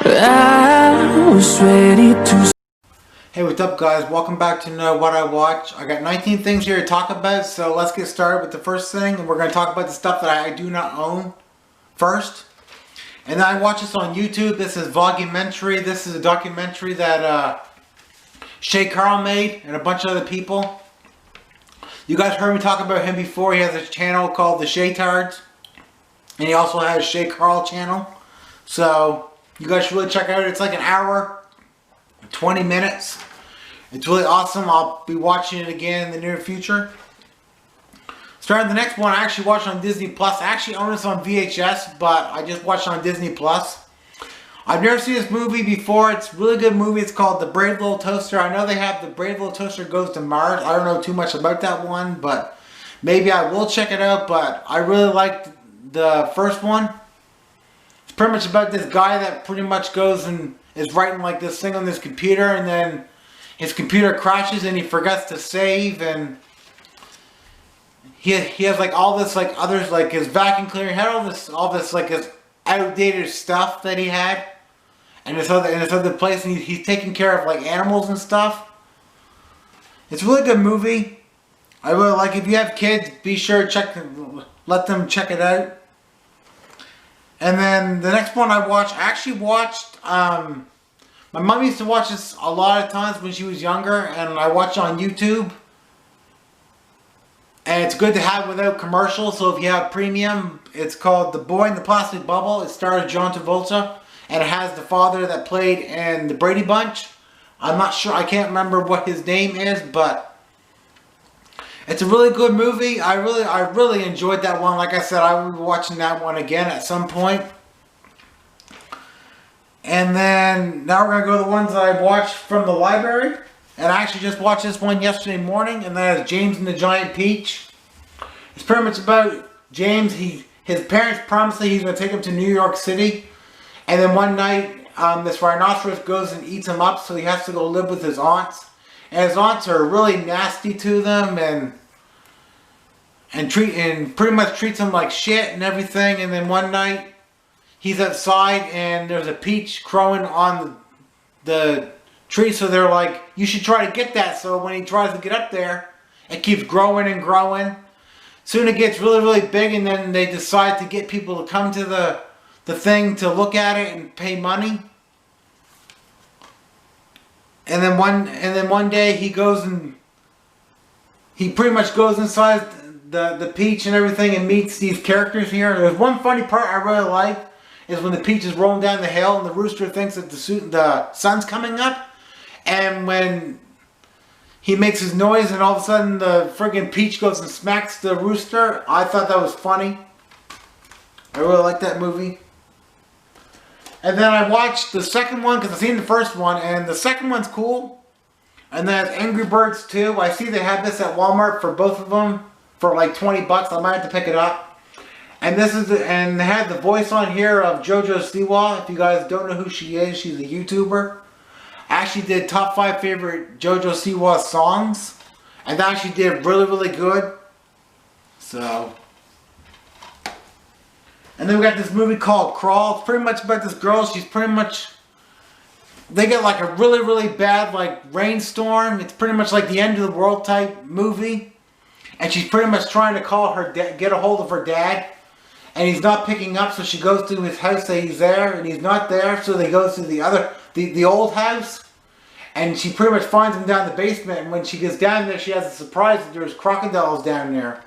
I was ready to. Hey, what's up guys? Welcome back to Know What I Watch. I got 19 things here to talk about, so let's get started with the first thing. And we're going to talk about the stuff that I do not own first. And then I watch this on YouTube. This is Vlogumentary. This is a documentary that Shay Carl made and a bunch of other people. You guys heard me talk about him before. He has a channel called The Shaytards. And he also has a Shay Carl channel. So you guys should really check it out. It's like an hour, 20 minutes. It's really awesome. I'll be watching it again in the near future. Starting the next one, I actually watched on Disney Plus. I actually own this on VHS, but I just watched it on Disney Plus. I've never seen this movie before. It's a really good movie. It's called The Brave Little Toaster. I know they have The Brave Little Toaster Goes to Mars. I don't know too much about that one, but maybe I will check it out. But I really liked the first one. It's pretty much about this guy that pretty much goes and is writing like this thing on his computer, and then his computer crashes and he forgets to save, and he has like all this like others, like his vacuum cleaner, he had all this like his outdated stuff that he had, and this other place, and he's taking care of like animals and stuff. It's a really good movie. I really like it. If you have kids, be sure to let them check it out. And then the next one I actually watched, my mom used to watch this a lot of times when she was younger, and I watched it on YouTube. And it's good to have without commercials, so if you have premium, it's called The Boy in the Plastic Bubble. It stars John Travolta, and it has the father that played in The Brady Bunch. I'm not sure, I can't remember what his name is, but it's a really good movie. I really enjoyed that one. Like I said, I will be watching that one again at some point. And then now we're going to go to the ones that I watched from the library. And I actually just watched this one yesterday morning, and that is James and the Giant Peach. It's pretty much about James. His parents promised that he's going to take him to New York City. And then one night, this rhinoceros goes and eats him up, so he has to go live with his aunts. And his aunts are really nasty to them, and pretty much treats him like shit and everything. And then one night, he's outside and there's a peach growing on the tree, so they're like, you should try to get that. So when he tries to get up there, it keeps growing and growing. Soon it gets really, really big, and then they decide to get people to come to the thing to look at it and pay money. And then one day he goes and he pretty much goes inside the peach and everything and meets these characters here. There's one funny part I really like is when the peach is rolling down the hill and the rooster thinks that the sun's coming up, and when he makes his noise and all of a sudden the friggin' peach goes and smacks the rooster. I thought that was funny. I really like that movie. And then I watched the second one because I've seen the first one, and the second one's cool. And then Angry Birds 2. I see they have this at Walmart for both of them for like 20 bucks. I might have to pick it up. And and they had the voice on here of JoJo Siwa. If you guys don't know who she is, she's a YouTuber. I actually did top 5 favorite JoJo Siwa songs, and that actually did really, really good. So. And then we got this movie called Crawl. It's pretty much about this girl. She's pretty much, they get like a really, really bad like rainstorm. It's pretty much like the end of the world type movie. And she's pretty much trying to call her dad, get a hold of her dad. And he's not picking up, so she goes to his house, say he's there, and he's not there. So they go to the old house. And she pretty much finds him down the basement. And when she gets down there, she has a surprise that there's crocodiles down there.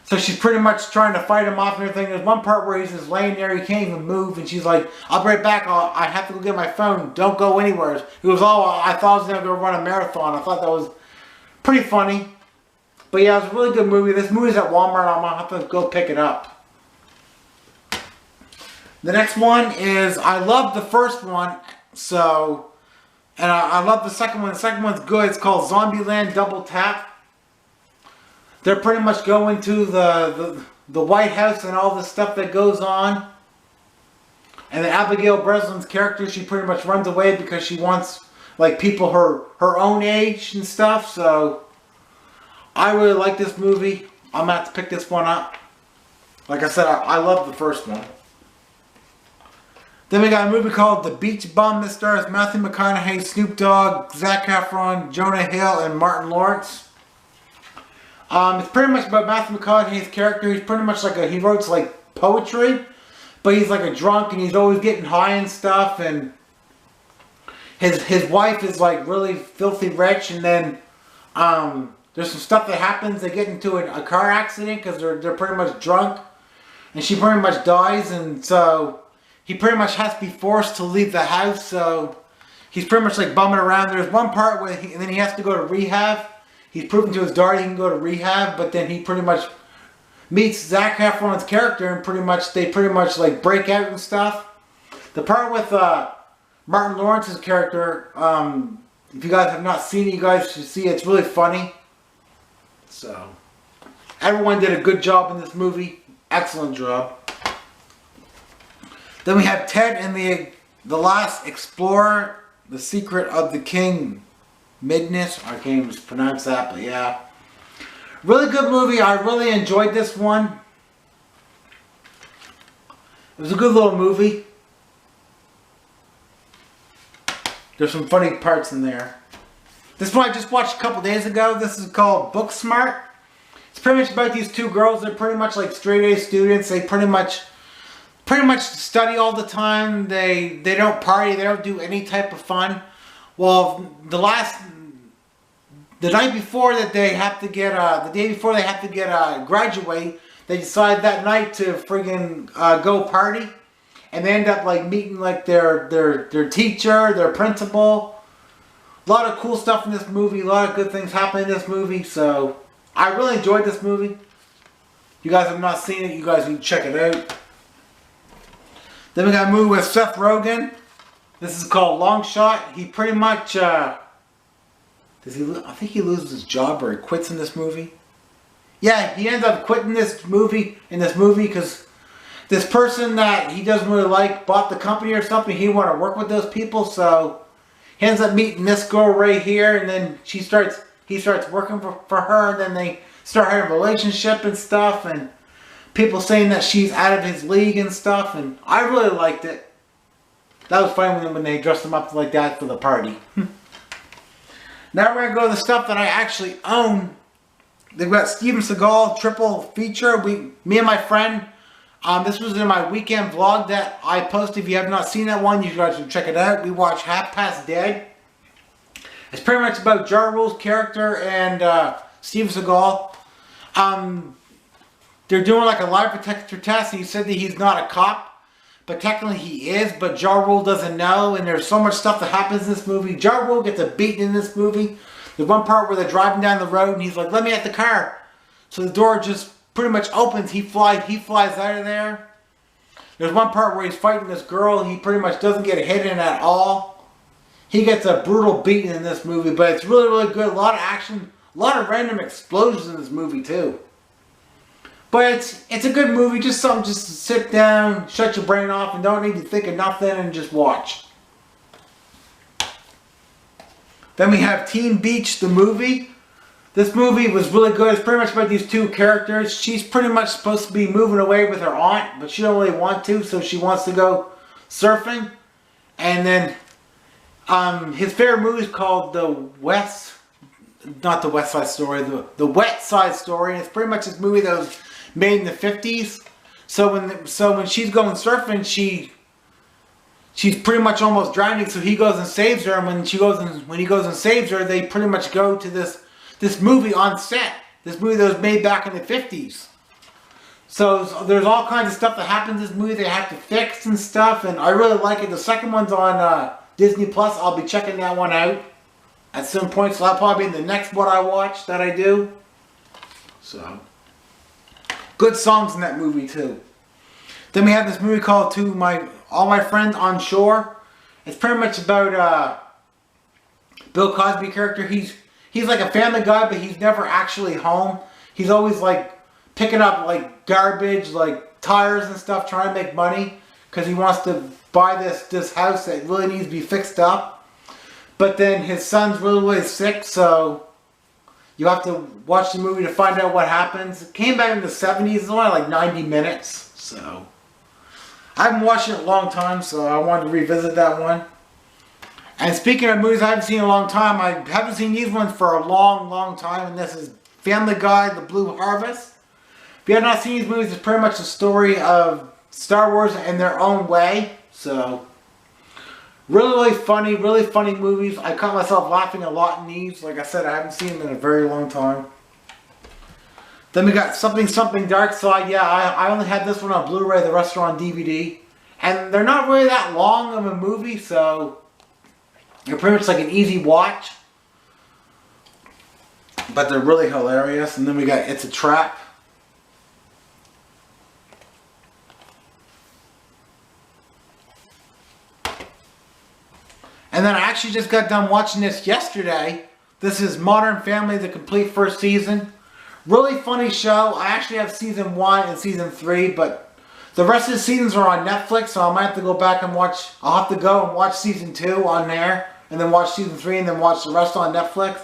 So she's pretty much trying to fight him off and everything. There's one part where he's just laying there, he can't even move, and she's like, I'll be right back, I have to go get my phone, don't go anywhere. He goes, oh, I thought I was going to go run a marathon. I thought that was pretty funny. But yeah, it's a really good movie. This movie's at Walmart. I'm going to have to go pick it up. The next one is, I love the first one, so, and I love the second one. The second one's good. It's called Zombieland Double Tap. They're pretty much going to the White House and all the stuff that goes on. And then Abigail Breslin's character, she pretty much runs away because she wants like people her own age and stuff. So I really like this movie. I'm going to have to pick this one up. Like I said, I love the first one. Then we got a movie called The Beach Bum that stars Matthew McConaughey, Snoop Dogg, Zac Efron, Jonah Hill, and Martin Lawrence. It's pretty much about Matthew McConaughey's character. He's pretty much like he writes like poetry, but he's like a drunk and he's always getting high and stuff. And his wife is like really filthy rich, and then there's some stuff that happens. They get into a car accident because they're pretty much drunk, and she pretty much dies, and so he pretty much has to be forced to leave the house. So he's pretty much like bumming around. There's one part where and then he has to go to rehab. He's proven to his daughter he can go to rehab, but then he pretty much meets Zac Efron's character, and they pretty much like break out and stuff. The part with Martin Lawrence's character, if you guys have not seen it, you guys should see it. It's really funny. So everyone did a good job in this movie. Excellent job. Then we have Ted and the Last Explorer, The Secret of the King Midness. I can't even pronounce that, but yeah. Really good movie. I really enjoyed this one. It was a good little movie. There's some funny parts in there. This one I just watched a couple days ago. This is called Booksmart. It's pretty much about these two girls. They're pretty much like straight A students. They pretty much study all the time. They don't party. They don't do any type of fun. Well, the night before that they have to get the day before they have to get graduate, they decide that night to friggin' go party, and they end up like meeting like their teacher, their principal. A lot of cool stuff in this movie. A lot of good things happen in this movie. So I really enjoyed this movie. If you guys have not seen it, you guys need to check it out. Then we got a movie with Seth Rogen. This is called Long Shot. He pretty much I think he loses his job or he quits in this movie. Yeah, he ends up quitting this movie because this person that he doesn't really like bought the company or something. He didn't want to work with those people, so he ends up meeting this girl right here, and then he starts working for her, and then they start having a relationship and stuff, and people saying that she's out of his league and stuff, and I really liked it. That was fun when they dressed him up like that for the party. Now we're going to go to the stuff that I actually own. They've got Steven Seagal triple feature. Me and my friend, this was in my weekend vlog that I posted. If you have not seen that one, you guys should check it out. We watched Half Past Dead. It's pretty much about Ja Rule's character and Steven Seagal. They're doing like a lie detector test, and he said that he's not a cop. But technically he is, but Ja Rule doesn't know, and there's so much stuff that happens in this movie. Ja Rule gets a beating in this movie. There's one part where they're driving down the road, and he's like, "Let me at the car." So the door just pretty much opens. He flies out of there. There's one part where he's fighting this girl, and he pretty much doesn't get hit in at all. He gets a brutal beating in this movie, but it's really, really good. A lot of action, a lot of random explosions in this movie too. But it's a good movie, just something just to sit down, shut your brain off, and don't need to think of nothing and just watch. Then we have Teen Beach, the movie. This movie was really good. It's pretty much about these two characters. She's pretty much supposed to be moving away with her aunt, but she don't really want to, so she wants to go surfing. And then his favorite movie is called The West Side Story, the Wet Side Story. And it's pretty much this movie that was made in the 50s. So when she's going surfing, she's pretty much almost drowning. So he goes and saves her. And when he goes and saves her, they pretty much go to this movie on set. This movie that was made back in the 50s. So there's all kinds of stuff that happens in this movie they have to fix and stuff. And I really like it. The second one's on Disney Plus. I'll be checking that one out at some point. So that'll probably be the next one I watch that I do. So good songs in that movie too. Then we have this movie called All My Friends on Shore. It's pretty much about Bill Cosby character. He's like a family guy, but he's never actually home. He's always like picking up like garbage, like tires and stuff, trying to make money because he wants to buy this house that really needs to be fixed up. But then his son's really, really sick, so you have to watch the movie to find out what happens. It came back in the 70s. It's only like 90 minutes, so I haven't watched it in a long time, so I wanted to revisit that one. And speaking of movies I haven't seen in a long time, I haven't seen these ones for a long, long time, and this is Family Guy, The Blue Harvest. If you have not seen these movies, it's pretty much the story of Star Wars in their own way. So, really funny movies. I caught myself laughing a lot in these. Like I said, I haven't seen them in a very long time. Then we got Something Dark Side. Yeah, I only had this one on Blu-ray, the rest are on DVD. And they're not really that long of a movie, so they're pretty much like an easy watch. But they're really hilarious. And then we got It's a Trap. And then I actually just got done watching this yesterday. This is Modern Family, the complete first season. Really funny show. I actually have season 1 and season 3, but the rest of the seasons are on Netflix, so I might have to go back and watch. I'll have to go and watch season 2 on there, and then watch season 3, and then watch the rest on Netflix.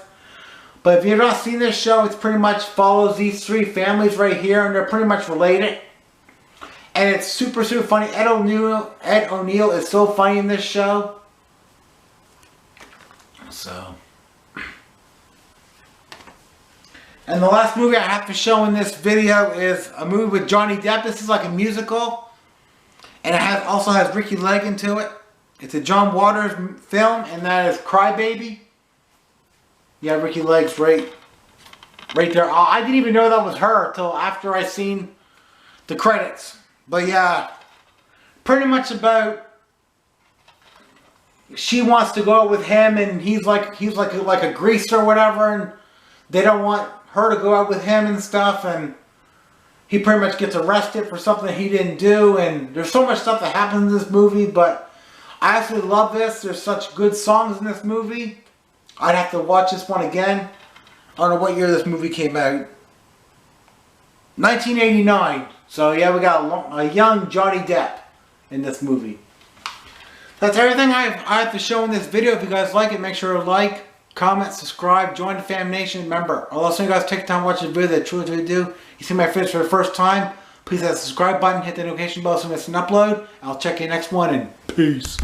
But if you've not seen this show, it pretty much follows these 3 families right here, and they're pretty much related. And it's super funny. Ed O'Neill is so funny in this show. So, and the last movie I have to show in this video is a movie with Johnny Depp. This is like a musical, and it also has Ricky Legg into it. It's a John Waters film, and that is Cry Baby. Yeah, Ricky Legg's right there. I didn't even know that was her until after I seen the credits. But yeah, pretty much about. She wants to go out with him, and he's like a greaser or whatever, and they don't want her to go out with him and stuff, and he pretty much gets arrested for something he didn't do, and there's so much stuff that happens in this movie, but I absolutely love this. There's such good songs in this movie. I'd have to watch this one again. I don't know what year this movie came out. 1989. So yeah, we got a young Johnny Depp in this movie. That's everything I have to show in this video. If you guys like it, make sure to like, comment, subscribe, join the Fam Nation. Remember, I'll also you guys take time to watch the video that truly do. You see my face for the first time, please hit the subscribe button, hit the notification bell so you miss an upload. I'll check you next one, and peace.